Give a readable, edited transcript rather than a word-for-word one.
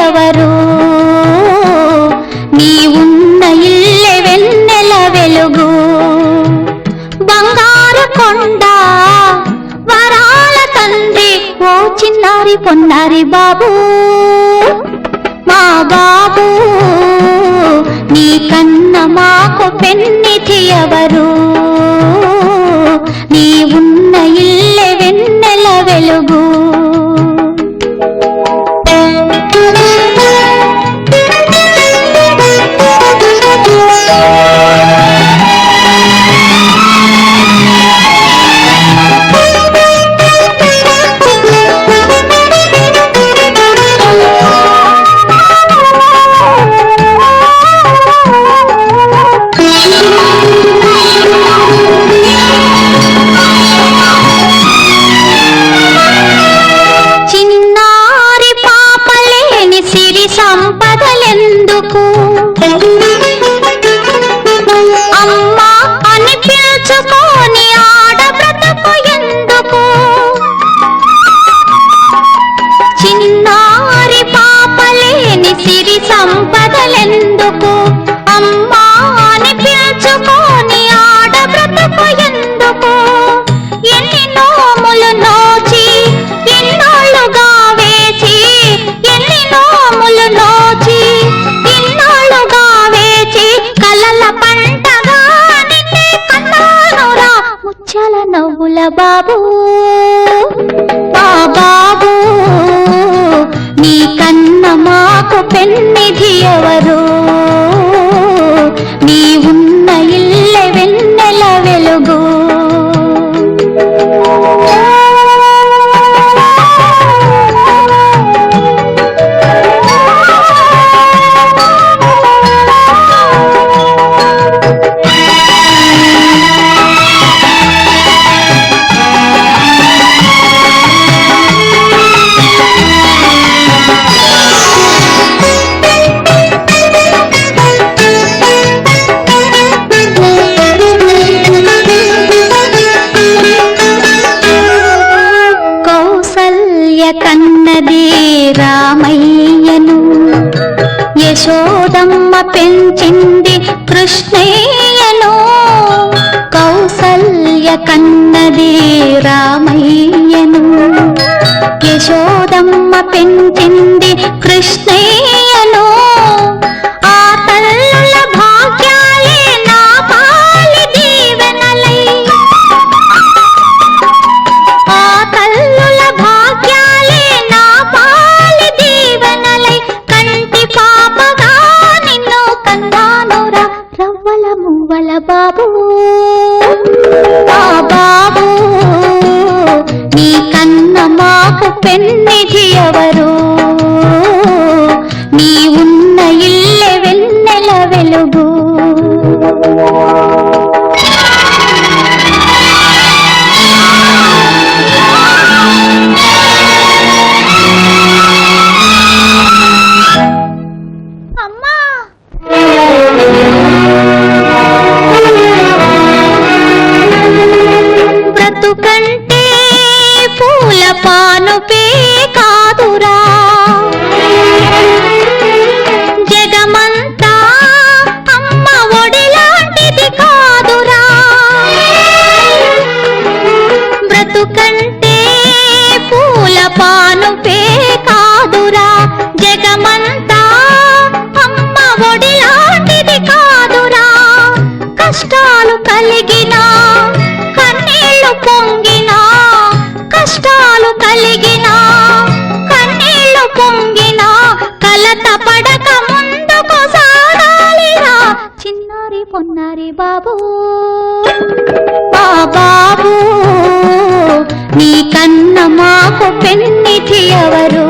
ఎవరు నీ ఉన్న ఇల్లె వెన్నెల వెలుగు బంగారు కొండ వరాల తండ్రి ఓ చిన్నారి పొన్నారి బాబు మా బాబు నీ కన్న మాకు పెన్నిధి ఎవరు నీ ఉన్న ఇల్లె వెన్నెల వెలుగు అమ్మా అని పిలుచుకొని ఆడబ్రతుకు ఎందుకు చిన్నారి పాపలేని సిరి సంపదలెందుకు అమ్మా అని పిలుచుకొని ఆడబ్రతుకు ఎందుకు ఎన్ని నోములు నోచి ఎన్నాళ్ళుగా వేచి ఎన్ని నోములు నోచి ఇన్నాళ్ళుగా వేచి కలల పంటగా నిన్నే కన్నానురా ముత్యాల నవ్వుల బాబు ఆ బాబు నీ కన్న మాకు పెన్నిధి ఎవరు నీ ఉన్న ఇల్లె వెన్నెల వెలుగు కన్నది రామయ్యను యశోదమ్మ పెంచింది కృష్ణయ్యను కౌసల్య కన్నది రామయ్యను యశోదమ్మ పెంచింది కృష్ణయ్యను ఆ తల్లుల భాగ్యాలే నా పాలి దీవెనలై ఆ తల్లుల భాగ్యాలే నా పాలి దీవెనలై కంటి పాపగా నిన్ను కన్నానురా రవ్వల మువ్వల బాబు ఆ బాబు నీ కన్న మాకు పెన్నిధి ఎవరు నీ ఉన్న ఇల్లె వెన్నెల వెలుగు బ్రతుకంటే పూల పానుపే కాదురా జగమంతా అమ్మ ఒడిలాంటిది కాదురా బ్రతుకంటే పూల పానుపే కాదురా జగమంతా అమ్మ ఒడిలాంటిది కాదురా కష్టాలు కలిగినా కన్నీళ్లు పొంగినా కష్టాలు కలిగినా కన్నీళ్లు పొంగినా కలత పడక ముందుకు సాగాలిరా చిన్నారి పొన్నారి బాబు ఆ బాబు నీ కన్న మాకు పెన్నిధి ఎవరు